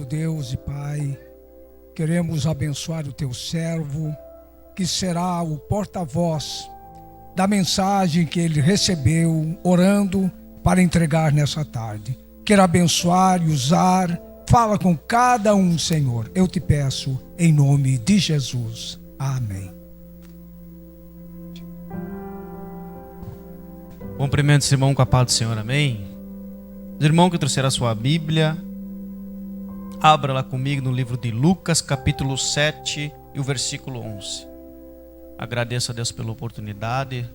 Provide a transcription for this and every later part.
Deus e Pai, queremos abençoar o Teu servo, que será o porta-voz da mensagem que ele recebeu, orando para entregar nessa tarde. Quero abençoar e usar, fala com cada um, Senhor. Eu te peço, em nome de Jesus. Amém. Cumprimento esse irmão com a paz do Senhor, amém? Irmão que trouxer a sua Bíblia, abra lá comigo no livro de Lucas, capítulo 7 e o versículo 11. Agradeço a Deus pela oportunidade,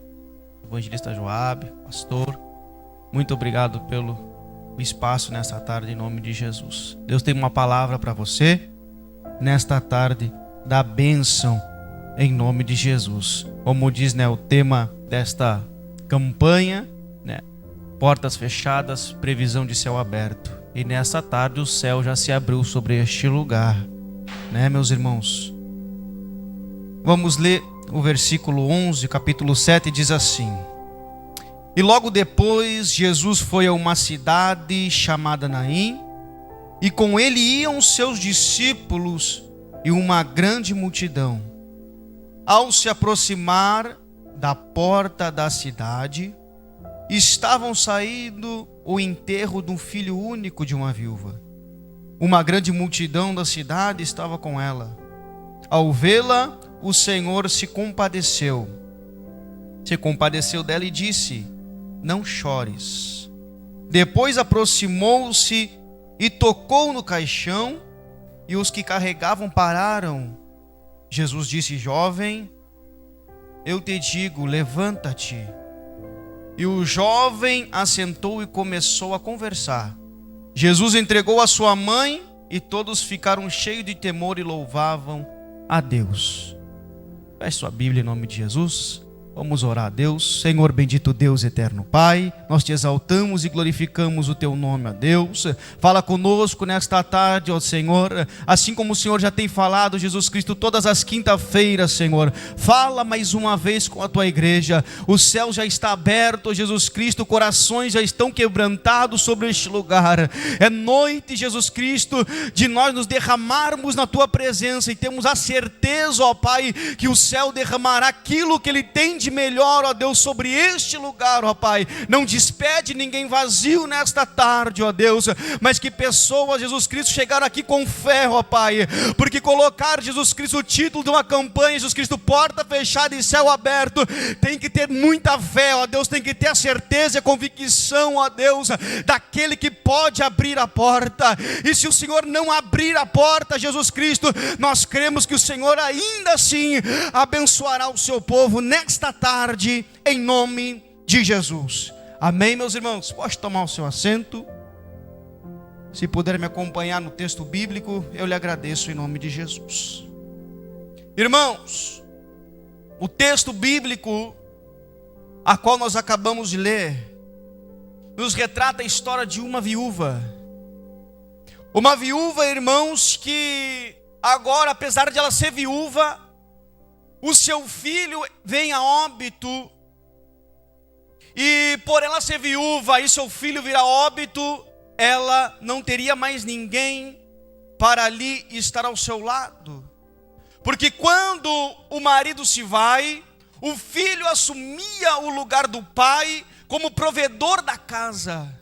evangelista Joab, pastor, muito obrigado pelo espaço nesta tarde em nome de Jesus. Deus tem uma palavra para você nesta tarde da bênção em nome de Jesus. Como diz, o tema desta campanha, portas fechadas, previsão de céu aberto. E nessa tarde o céu já se abriu sobre este lugar, meus irmãos? Vamos ler o versículo 11, capítulo 7, diz assim: E logo depois Jesus foi a uma cidade chamada Naim, e com ele iam seus discípulos e uma grande multidão. Ao se aproximar da porta da cidade, estavam saindo o enterro de um filho único de uma viúva. Uma grande multidão da cidade estava com ela. Ao vê-la, o Senhor se compadeceu dela e disse: Não chores. Depois aproximou-se e tocou no caixão, e os que carregavam pararam. Jesus disse: Jovem, eu te digo, levanta-te. E o jovem assentou e começou a conversar. Jesus entregou a sua mãe e todos ficaram cheios de temor e louvavam a Deus. Feche sua Bíblia em nome de Jesus. Vamos orar a Deus. Senhor bendito Deus eterno Pai, nós te exaltamos e glorificamos o teu nome, ó Deus. Fala conosco nesta tarde, ó Senhor, assim como o Senhor já tem falado, Jesus Cristo, todas as quinta-feiras, Senhor. Fala mais uma vez com a tua igreja. O céu já está aberto, ó Jesus Cristo, corações já estão quebrantados sobre este lugar. É noite, Jesus Cristo, de nós nos derramarmos na tua presença e temos a certeza, ó Pai, que o céu derramará aquilo que ele tem de melhor, ó Deus, sobre este lugar, ó Pai. Não despede ninguém vazio nesta tarde, ó Deus, mas que pessoas, Jesus Cristo, chegaram aqui com fé, ó Pai, porque colocar, Jesus Cristo, o título de uma campanha, Jesus Cristo, porta fechada e céu aberto, tem que ter muita fé, ó Deus, tem que ter a certeza e a convicção, ó Deus, daquele que pode abrir a porta. E se o Senhor não abrir a porta, Jesus Cristo, nós cremos que o Senhor ainda assim abençoará o seu povo nesta tarde, em nome de Jesus. Amém, meus irmãos? Pode tomar o seu assento. Se puder me acompanhar no texto bíblico, eu lhe agradeço em nome de Jesus. Irmãos, o texto bíblico a qual nós acabamos de ler nos retrata a história de uma viúva. Uma viúva, irmãos, que agora, apesar de ela ser viúva, o seu filho vem a óbito, e por ela ser viúva e seu filho vir a óbito, ela não teria mais ninguém para ali estar ao seu lado. Porque quando o marido se vai, o filho assumia o lugar do pai como provedor da casa.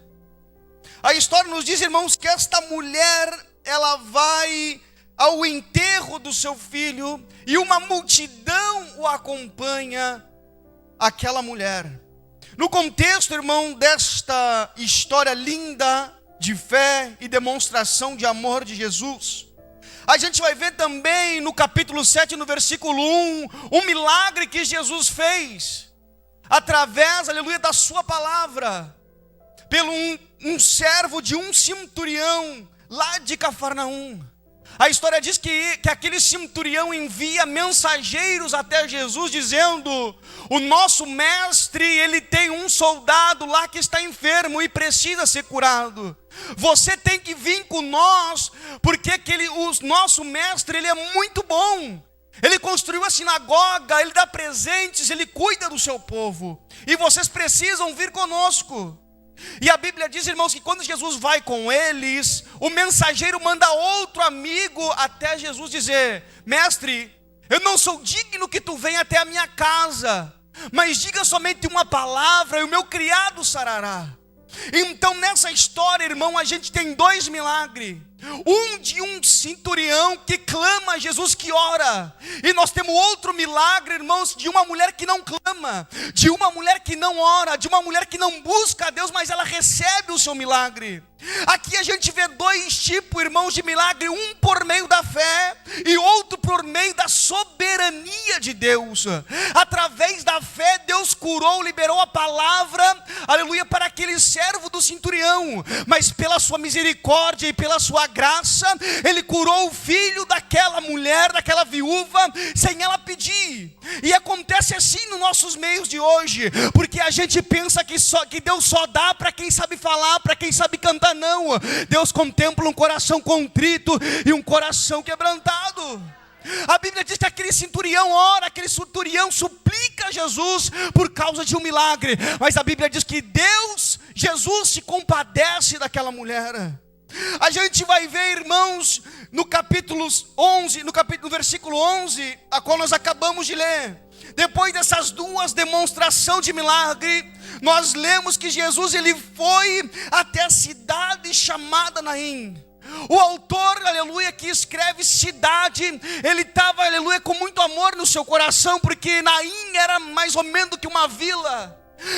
A história nos diz, irmãos, que esta mulher, ela vai ao enterro do seu filho, e uma multidão o acompanha, aquela mulher. No contexto, irmão, desta história linda de fé e demonstração de amor de Jesus, a gente vai ver também no capítulo 7, no versículo 1, um milagre que Jesus fez, através, aleluia, da sua palavra, pelo um servo de um centurião, lá de Cafarnaum. A história diz que aquele centurião envia mensageiros até Jesus dizendo: o nosso mestre, ele tem um soldado lá que está enfermo e precisa ser curado. Você tem que vir com nós, porque o nosso mestre, ele é muito bom. Ele construiu a sinagoga, ele dá presentes, ele cuida do seu povo. E vocês precisam vir conosco. E a Bíblia diz, irmãos, que quando Jesus vai com eles, o mensageiro manda outro amigo até Jesus dizer: mestre, eu não sou digno que tu venha até a minha casa, mas diga somente uma palavra e o meu criado sarará. Então nessa história, irmão, a gente tem dois milagres. Um de um centurião que clama a Jesus, que ora. E nós temos outro milagre, irmãos, de uma mulher que não clama, de uma mulher que não ora, de uma mulher que não busca a Deus, mas ela recebe o seu milagre. Aqui a gente vê dois tipos, irmãos, de milagre. Um por meio da fé e outro por meio da soberania de Deus. Através da fé, Deus curou, liberou a palavra, aleluia, para aquele servo do centurião. Mas pela sua misericórdia e pela sua graça, Ele curou o filho daquela mulher, daquela viúva, sem ela pedir. E acontece assim nos nossos meios de hoje, porque a gente pensa que Deus só dá para quem sabe falar, para quem sabe cantar. Não, Deus contempla um coração contrito e um coração quebrantado. A Bíblia diz que aquele centurião ora, aquele centurião suplica a Jesus por causa de um milagre. Mas a Bíblia diz que Jesus se compadece daquela mulher. A gente vai ver, irmãos, no capítulo 11, no versículo 11, a qual nós acabamos de ler. Depois dessas duas demonstrações de milagre, nós lemos que Jesus ele foi até a cidade chamada Naim. O autor, aleluia, que escreve cidade, ele estava, aleluia, com muito amor no seu coração, porque Naim era mais ou menos que uma vila.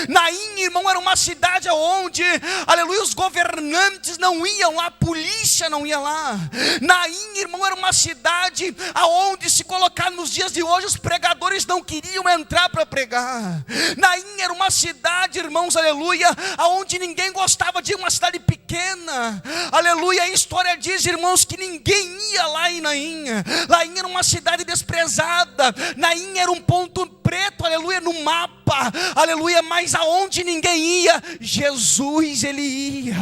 Naim, irmão, era uma cidade onde, aleluia, os governantes não iam lá, a polícia não ia lá. Naim, irmão, era uma cidade aonde, se colocar nos dias de hoje, os pregadores não queriam entrar para pregar. Naim era uma cidade, irmãos, aleluia, aonde ninguém gostava de ir, uma cidade pequena. Aleluia, a história diz, irmãos, que ninguém ia lá em Naim. Naim era uma cidade desprezada. Naim era um ponto preto, aleluia, no mapa, aleluia, mas aonde ninguém ia, Jesus ele ia.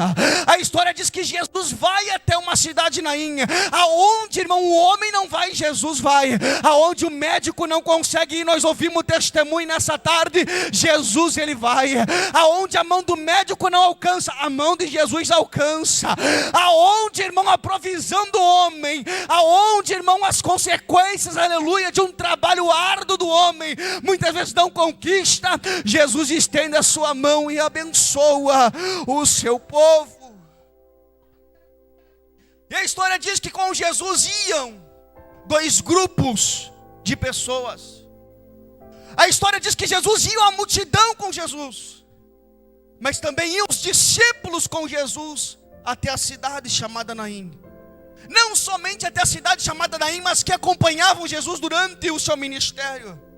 A história diz que Jesus vai até uma cidade Naim, aonde, irmão, o homem não vai, Jesus vai. Aonde o médico não consegue ir, nós ouvimos testemunho nessa tarde, Jesus ele vai. Aonde a mão do médico não alcança, a mão de Jesus alcança. Aonde, irmão, a provisão do homem, aonde, irmão, as consequências, aleluia, de um trabalho árduo do homem, muitas vezes não conquista, Jesus estende a sua mão e abençoa o seu povo. E a história diz que com Jesus iam dois grupos de pessoas. A história diz que Jesus ia a multidão com Jesus, mas também iam os discípulos com Jesus até a cidade chamada Naim. Não somente até a cidade chamada Naim, mas que acompanhavam Jesus durante o seu ministério.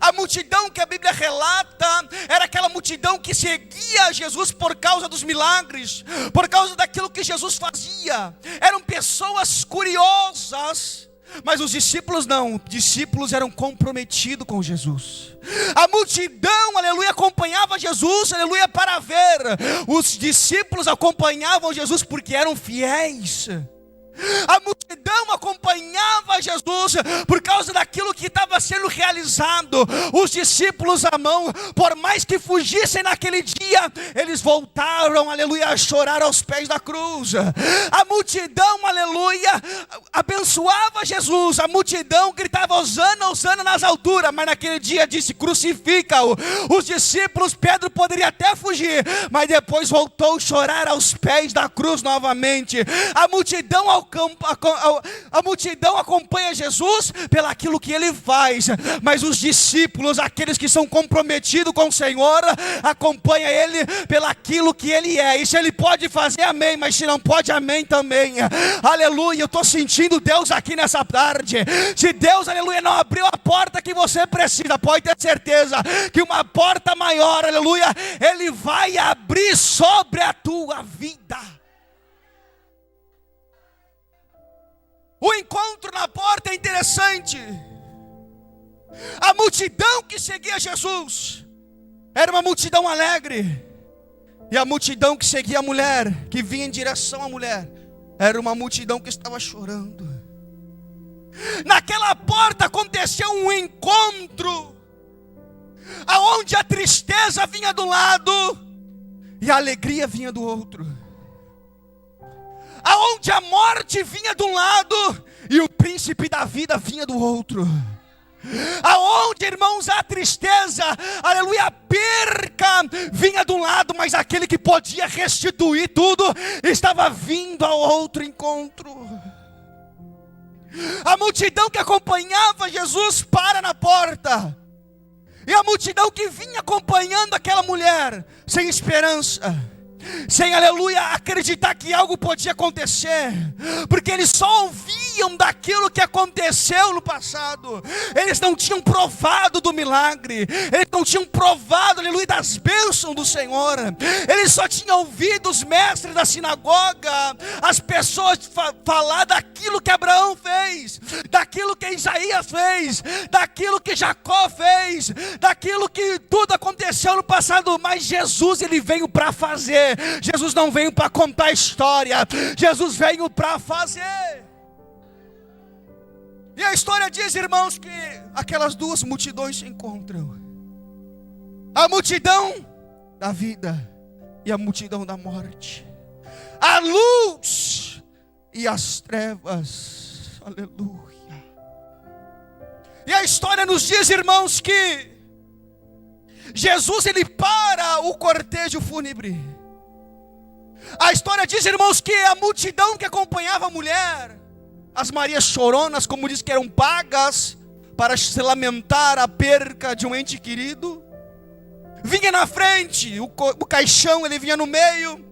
A multidão que a Bíblia relata era aquela multidão que seguia Jesus por causa dos milagres, por causa daquilo que Jesus fazia. Eram pessoas curiosas, mas os discípulos não. Os discípulos eram comprometidos com Jesus. A multidão, aleluia, acompanhava Jesus, aleluia, para ver. Os discípulos acompanhavam Jesus porque eram fiéis. A multidão acompanhava Jesus por causa daquilo que estava sendo realizado. Os discípulos, a mão, por mais que fugissem naquele dia, eles voltaram, aleluia, a chorar aos pés da cruz. A multidão, aleluia, abençoava Jesus. A multidão gritava Hosana, Hosana nas alturas, mas naquele dia disse: crucifica-o. Os discípulos, Pedro poderia até fugir, mas depois voltou a chorar aos pés da cruz novamente. A multidão acompanha Jesus pelaquilo que ele faz, mas os discípulos, aqueles que são comprometidos com o Senhor, acompanham ele pelaquilo que ele é. E se ele pode fazer, amém, mas se não pode, amém também. Aleluia, eu estou sentindo Deus aqui nessa tarde. Se Deus, aleluia, não abriu a porta que você precisa, pode ter certeza que uma porta maior, aleluia, ele vai abrir sobre a tua vida. O encontro na porta é interessante. A multidão que seguia Jesus era uma multidão alegre, e a multidão que seguia a mulher, que vinha em direção à mulher, era uma multidão que estava chorando. Naquela porta aconteceu um encontro, aonde a tristeza vinha do lado e a alegria vinha do outro. aonde a morte vinha de um lado e o príncipe da vida vinha do outro. Aonde, irmãos, a tristeza, aleluia, a perca vinha de um lado, mas aquele que podia restituir tudo estava vindo ao outro encontro. A multidão que acompanhava Jesus para na porta, e a multidão que vinha acompanhando aquela mulher, sem esperança, sem, aleluia, acreditar que algo podia acontecer, porque eles só ouviam daquilo que aconteceu no passado. Eles não tinham provado do milagre, eles não tinham provado, aleluia, das bênçãos do Senhor. Eles só tinham ouvido os mestres da sinagoga, as pessoas falar daquilo que Abraão fez, daquilo que Isaías fez, daquilo que Jacó fez, daquilo que tudo aconteceu no passado. Mas Jesus, ele veio para fazer. Jesus não veio para contar história, Jesus veio para fazer. E a história diz, irmãos, que aquelas duas multidões se encontram: a multidão da vida e a multidão da morte, a luz e as trevas. Aleluia. E a história nos diz, irmãos, que Jesus, ele para o cortejo fúnebre. A história diz, irmãos, que a multidão que acompanhava a mulher, as Marias choronas, como diz, que eram pagas para se lamentar a perca de um ente querido, vinha na frente, o caixão ele vinha no meio,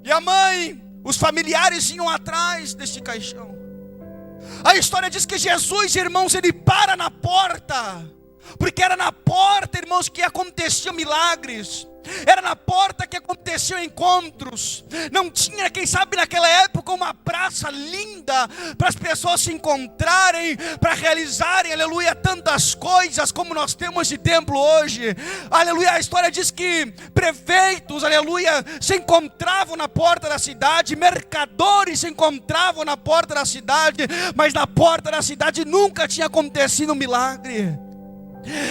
e a mãe, os familiares vinham atrás deste caixão. A história diz que Jesus, irmãos, ele para na porta, porque era na porta, irmãos, que aconteciam milagres. Era na porta que aconteciam encontros. Não tinha, quem sabe naquela época, uma praça linda para as pessoas se encontrarem, para realizarem, aleluia, tantas coisas como nós temos de templo hoje. Aleluia, a história diz que prefeitos, aleluia, se encontravam na porta da cidade, mercadores se encontravam na porta da cidade, mas na porta da cidade nunca tinha acontecido um milagre.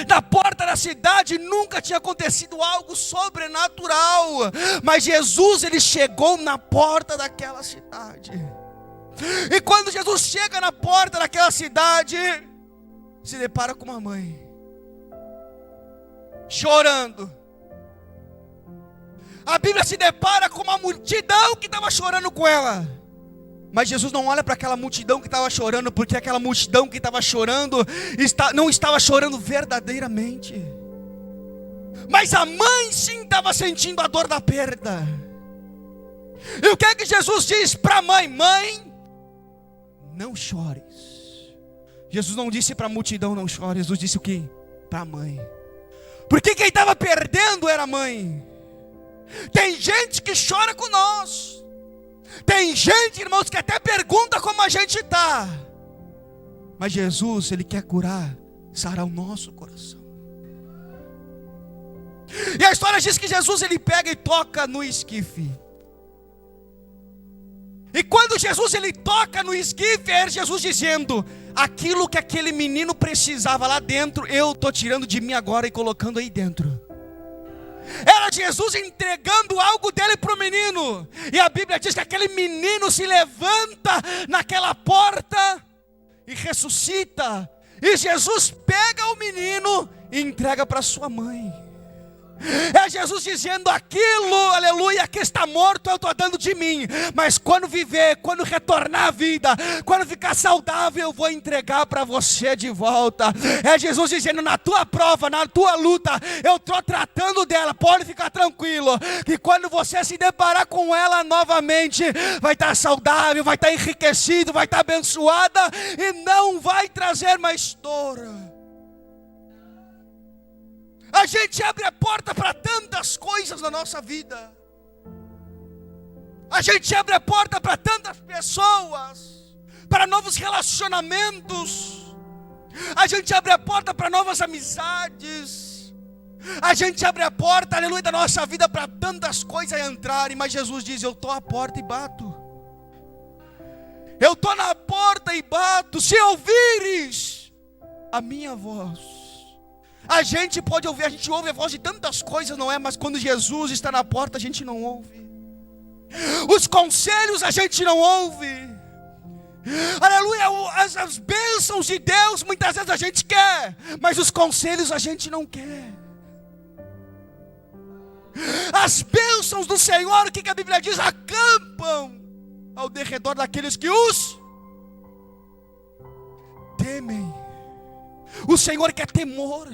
Na porta da cidade nunca tinha acontecido algo sobrenatural, mas Jesus, ele chegou na porta daquela cidade. E quando Jesus chega na porta daquela cidade, se depara com uma mãe chorando. A Bíblia se depara com uma multidão que estava chorando com ela. Mas Jesus não olha para aquela multidão que estava chorando, porque aquela multidão que estava chorando não estava chorando verdadeiramente. Mas a mãe sim estava sentindo a dor da perda. E o que é que Jesus diz para a mãe? Mãe, não chores. Jesus não disse para a multidão não chore, Jesus disse o quê? Para a mãe. Porque quem estava perdendo era a mãe. Tem gente que chora com nós. Tem gente, irmãos, que até pergunta como a gente está. Mas Jesus, ele quer curar, sarar o nosso coração. E a história diz que Jesus, ele pega e toca no esquife. E quando Jesus, ele toca no esquife, é Jesus dizendo: aquilo que aquele menino precisava lá dentro, eu estou tirando de mim agora e colocando aí dentro. Era Jesus entregando algo dele para o menino. E a Bíblia diz que aquele menino se levanta naquela porta e ressuscita. E Jesus pega o menino e entrega para sua mãe. É Jesus dizendo: aquilo, aleluia, que está morto eu estou dando de mim, mas quando viver, quando retornar à vida, quando ficar saudável, eu vou entregar para você de volta. É Jesus dizendo: na tua prova, na tua luta, eu estou tratando dela. Pode ficar tranquilo, que quando você se deparar com ela novamente, vai estar saudável, vai estar enriquecido, vai estar abençoada e não vai trazer mais dor. A gente abre a porta para tantas coisas na nossa vida. A gente abre a porta para tantas pessoas, para novos relacionamentos. A gente abre a porta para novas amizades. A gente abre a porta, aleluia, da nossa vida para tantas coisas entrarem. Mas Jesus diz: eu estou à porta e bato. Eu estou na porta e bato. Se ouvires a minha voz. A gente pode ouvir, a gente ouve a voz de tantas coisas, não é? Mas quando Jesus está na porta, a gente não ouve. Os conselhos a gente não ouve. Aleluia, as bênçãos de Deus muitas vezes a gente quer, mas os conselhos a gente não quer. As bênçãos do Senhor, o que a Bíblia diz? Acampam ao derredor daqueles que os temem. O Senhor quer temor.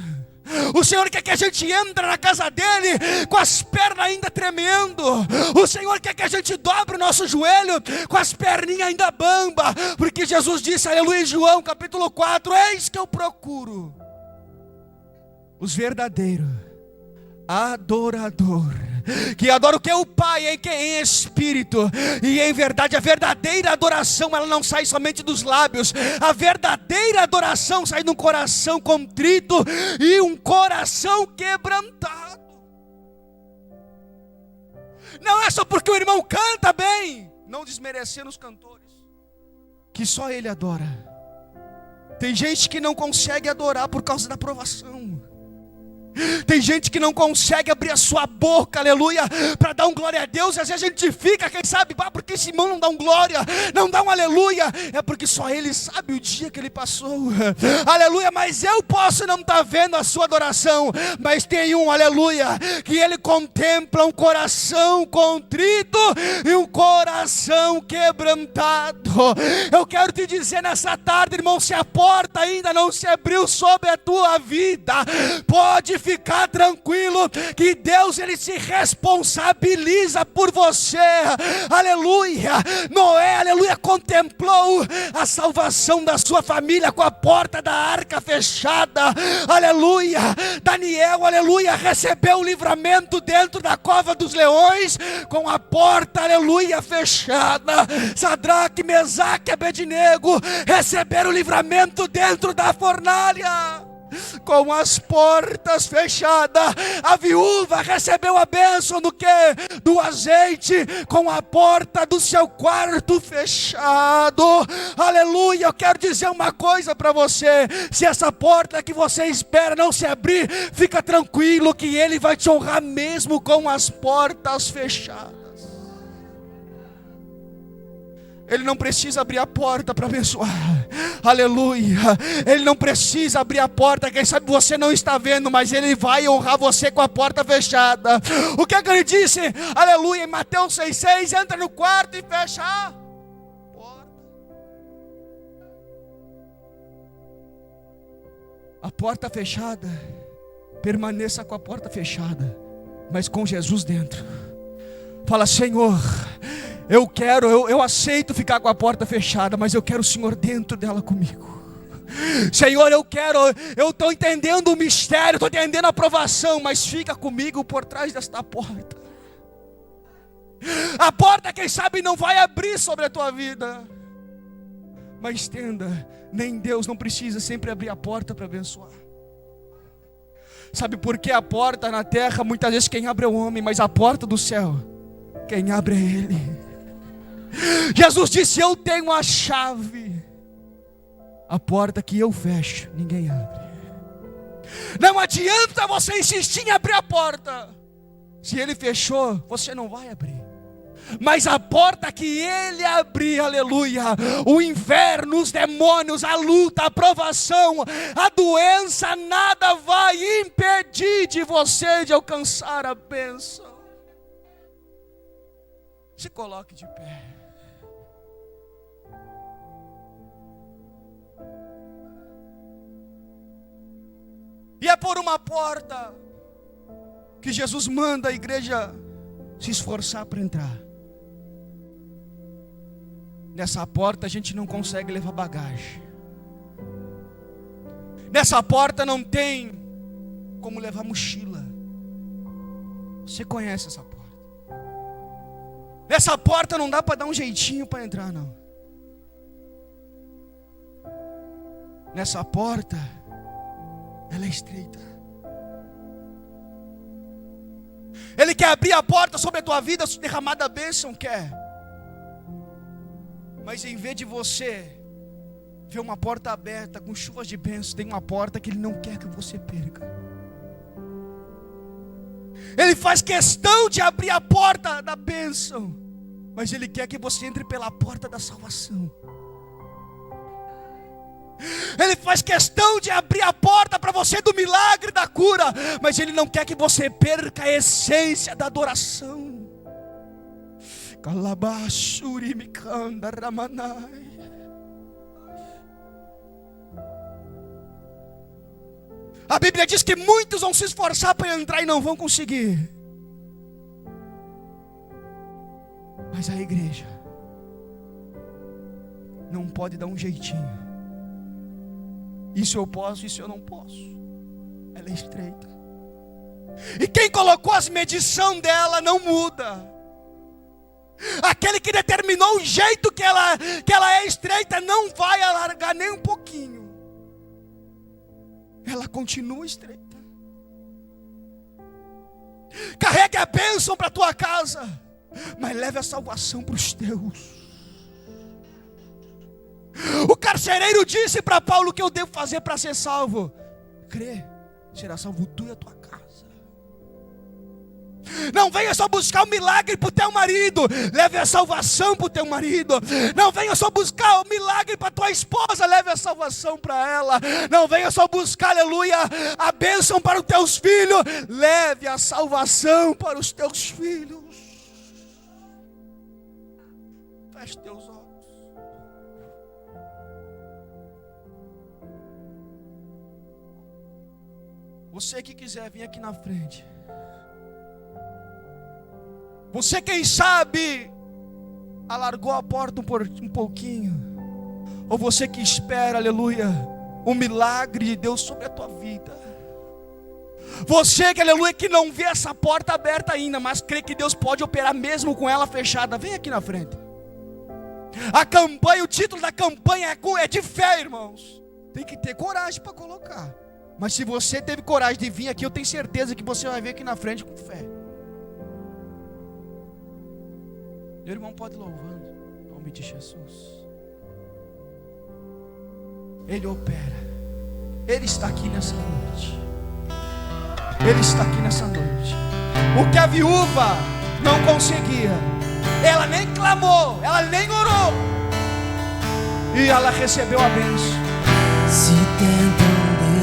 O Senhor quer que a gente entre na casa dele com as pernas ainda tremendo. O Senhor quer que a gente dobre o nosso joelho com as perninhas ainda bamba. Porque Jesus disse, aleluia, em João capítulo 4, eis que eu procuro os verdadeiros adorador, que adora o que? O Pai em espírito e em verdade. A verdadeira adoração, ela não sai somente dos lábios. A verdadeira adoração sai de um coração contrito e um coração quebrantado. Não é só porque o irmão canta bem, não desmerecendo os cantores, que só ele adora. Tem gente que não consegue adorar por causa da aprovação. Tem gente que não consegue abrir a sua boca, aleluia, para dar um glória a Deus. E às vezes a gente fica, quem sabe, porque esse irmão não dá um glória, não dá um aleluia. É porque só ele sabe o dia que ele passou, aleluia. Mas eu posso não estar vendo a sua adoração, mas tem um, aleluia, que ele contempla um coração contrito e um coração quebrantado. Eu quero te dizer nessa tarde, irmão, se a porta ainda não se abriu sobre a tua vida, pode ficar tranquilo que Deus, ele se responsabiliza por você, aleluia. Noé, aleluia, contemplou a salvação da sua família com a porta da arca fechada, aleluia. Daniel, aleluia, recebeu o livramento dentro da cova dos leões com a porta, aleluia, fechada. Sadraque, Mesaque e Abednego receberam o livramento dentro da fornalha com as portas fechadas. A viúva recebeu a bênção do quê? Do azeite, com a porta do seu quarto fechado. Aleluia. Eu quero dizer uma coisa para você: se essa porta que você espera não se abrir, fica tranquilo que ele vai te honrar mesmo com as portas fechadas. Ele não precisa abrir a porta para abençoar, aleluia. Ele não precisa abrir a porta, quem sabe você não está vendo, mas ele vai honrar você com a porta fechada. O que é que ele disse? Aleluia, em Mateus 6,6, entra no quarto e fecha a porta. A porta fechada, permaneça com a porta fechada, mas com Jesus dentro. Fala: Senhor, eu aceito ficar com a porta fechada, mas eu quero o Senhor dentro dela comigo. Senhor, eu estou entendendo o mistério, estou entendendo a aprovação, mas fica comigo por trás desta porta. A porta, quem sabe, não vai abrir sobre a tua vida, mas entenda, nem Deus não precisa sempre abrir a porta para abençoar. Sabe por que a porta na terra, muitas vezes quem abre é o homem, mas a porta do céu, quem abre é Ele. Jesus disse: eu tenho a chave. A porta que eu fecho, ninguém abre. Não adianta você insistir em abrir a porta. Se Ele fechou, você não vai abrir. Mas a porta que Ele abrir, aleluia, o inferno, os demônios, a luta, a provação, a doença, nada vai impedir de você de alcançar a bênção. Se coloque de pé. E é por uma porta que Jesus manda a igreja se esforçar para entrar. Nessa porta a gente não consegue levar bagagem. Nessa porta não tem como levar mochila. Você conhece essa porta? Nessa porta não dá para dar um jeitinho para entrar, não. Nessa porta, ela é estreita. Ele quer abrir a porta sobre a tua vida, derramar da bênção, quer. Mas em vez de você ver uma porta aberta com chuvas de bênção, tem uma porta que Ele não quer que você perca. Ele faz questão de abrir a porta da bênção, mas Ele quer que você entre pela porta da salvação. Ele faz questão de abrir a porta para você do milagre, da cura, mas Ele não quer que você perca a essência da adoração. A Bíblia diz que muitos vão se esforçar para entrar e não vão conseguir. Mas a igreja não pode dar um jeitinho. Isso eu posso, isso eu não posso. Ela é estreita. E quem colocou as medição dela não muda. Aquele que determinou o jeito que ela é estreita não vai alargar nem um pouquinho. Ela continua estreita. Carregue a bênção para a tua casa, mas leve a salvação para os teus. O carcereiro disse para Paulo: o que eu devo fazer para ser salvo? Crê, será salvo tu e a tua casa. Não venha só buscar o milagre para o teu marido, leve a salvação para o teu marido. Não venha só buscar o milagre para a tua esposa, leve a salvação para ela. Não venha só buscar, aleluia, a bênção para os teus filhos, leve a salvação para os teus filhos. Feche teus olhos. Você que quiser vir aqui na frente. Você, quem sabe, alargou a porta um pouquinho. Ou você que espera, aleluia, o milagre de Deus sobre a tua vida. Você que, aleluia, que não vê essa porta aberta ainda, mas crê que Deus pode operar mesmo com ela fechada. Vem aqui na frente. A campanha, o título da campanha é de fé, irmãos. Tem que ter coragem para colocar. Mas se você teve coragem de vir aqui, eu tenho certeza que você vai vir aqui na frente com fé. Meu irmão pode ir louvando, em nome de Jesus. Ele opera. Ele está aqui nessa noite. Ele está aqui nessa noite. O que a viúva não conseguia, ela nem clamou, ela nem orou, e ela recebeu a bênção. Se tentam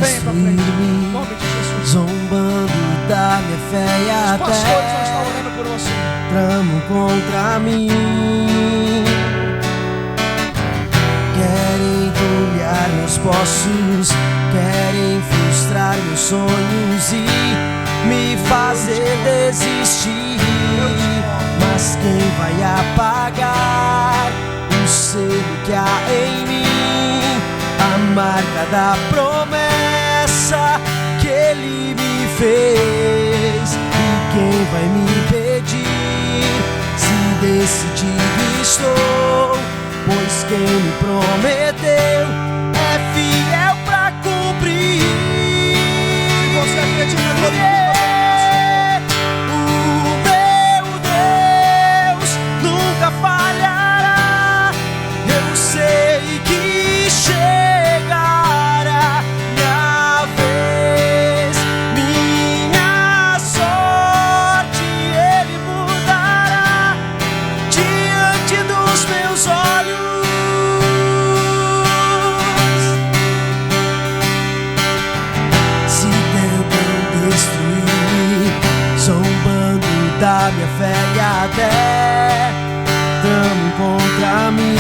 destruir-me, em nome de Jesus, zombando da minha fé e os pastores vão estar até orando por você. tramam contra mim. Querem entulhar meus poços, querem frustrar meus sonhos e me fazer desistir. Mas quem vai apagar o selo que há em mim? A marca da promessa que Ele me fez. E quem vai me impedir se decidido estou? Pois quem me prometeu é fiel pra cumprir. Você acredita comigo? O meu Deus nunca falhará. Eu sei que chegará minha vez, minha sorte Ele mudará diante dos meus olhos. Se tentam destruir-me, zombando da minha fé e até tramam contra mim.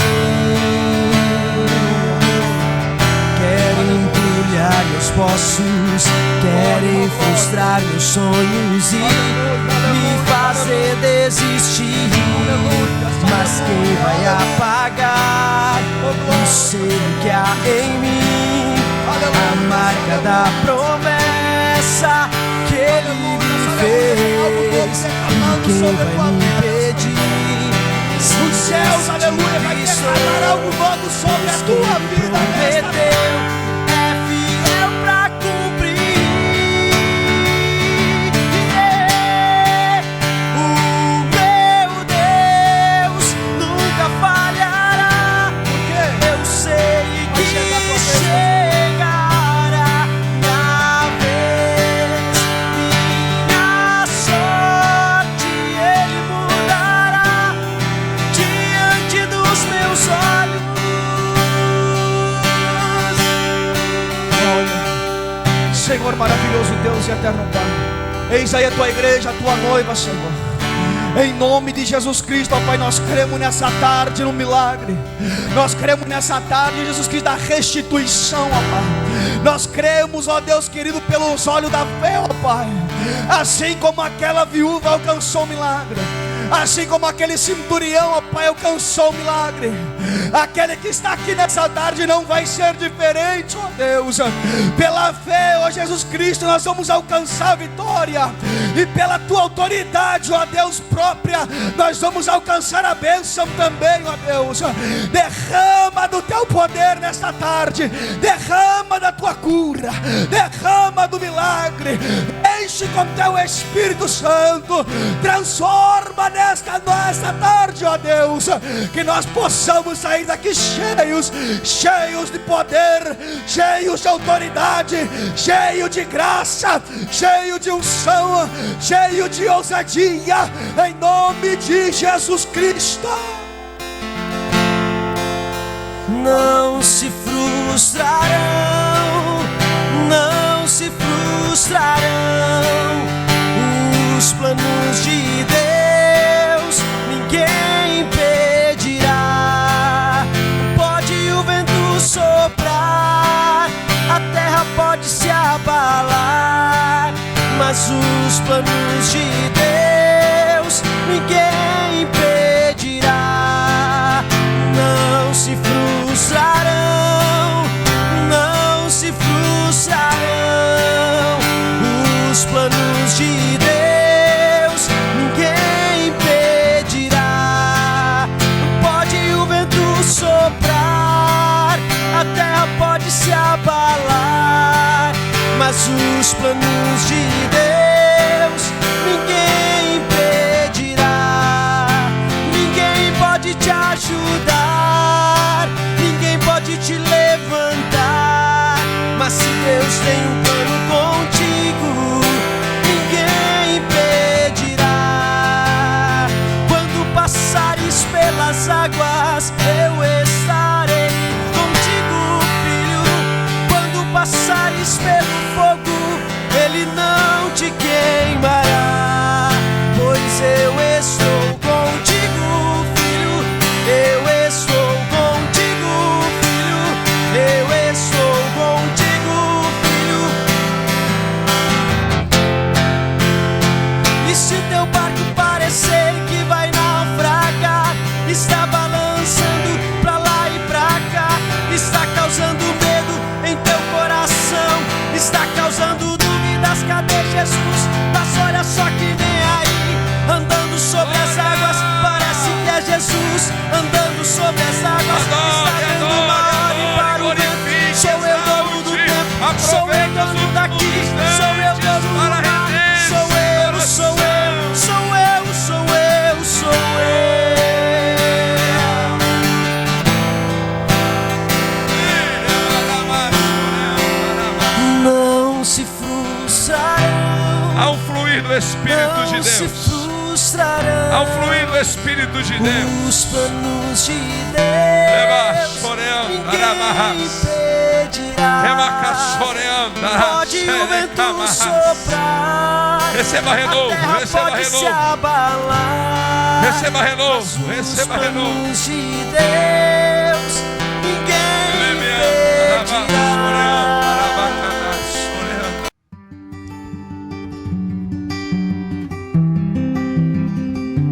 Querem entulhar meus poços, querem frustrar meus sonhos e me fazer desistir. Mas quem vai apagar o selo que há em mim? A marca da promessa que Ele me fez. E quem vai me impedir? Os céus, aleluia, vai declarar algo novo sobre a tua vida. Prometeu, é fiel pra cumprir. O meu Deus nunca falhará. Eu sei que chegará minha vez, minha sorte Ele mudará Senhor, maravilhoso Deus e eterno Pai. Eis aí a tua igreja, a tua noiva, Senhor. Em nome de Jesus Cristo, ó Pai, nós cremos nessa tarde no milagre. Nós cremos nessa tarde, Jesus Cristo, da restituição, ó Pai. Nós cremos, ó Deus querido, pelos olhos da fé, ó Pai. Assim como aquela viúva alcançou o milagre, assim como aquele centurião, ó Pai, alcançou o milagre, aquele que está aqui nessa tarde não vai ser diferente, ó Deus. Pela fé, ó Jesus Cristo, nós vamos alcançar a vitória. E pela tua autoridade, ó Deus, própria, nós vamos alcançar a bênção também, ó Deus. Derrama do teu poder nesta tarde, derrama da tua cura, derrama do milagre. Enche com teu Espírito Santo, transforma nesta tarde, ó Deus, que nós possamos sair daqui cheios de poder, cheios de autoridade, cheio de graça, cheio de unção, cheio de ousadia, em nome de Jesus Cristo. Não se frustrarão, não se frustrarão os planos de Deus, ninguém impedirá. Pode o vento soprar, a terra pode se abalar, mas os planos de Deus ninguém impedirá. Não se frustrarão, não se frustrarão os planos de Deus, ninguém impedirá. Pode o vento soprar, a terra pode se abalar, mas os planos de Deus ninguém impedirá. Ninguém pode te ajudar, ninguém pode te levantar, mas se Deus tem um plano contigo, ninguém impedirá. Quando passares pelas águas, eu estarei contigo, filho. Quando passares pelo fogo, ele não te queimará, pois eu estou contigo, filho. Eu estou contigo, filho. Eu estou contigo, filho. E se teu barco parecer que vai naufragar, está balançando pra lá e pra cá, está causando medo em teu coração, está causando dúvidas, cadê Jesus? Mas olha só que vem aí, andando sobre as águas, parece que é Jesus, andando sobre as águas, está dando uma ordem para o vento. Sou eu dono do tempo, sou eu dono daqui, sou eu dono do mar, sou eu, sou eu, sou eu, sou eu, sou eu. Não se frustrarão, Ao fluir do Espírito de não se Deus, frustrarão ao fluir do Espírito de Deus, os planos de Deus, ninguém impedirá. Pode o vento soprar, receba renovo, a terra receba pode se renovo, abalar, receba renovo, mas receba os renovo. planos de Deus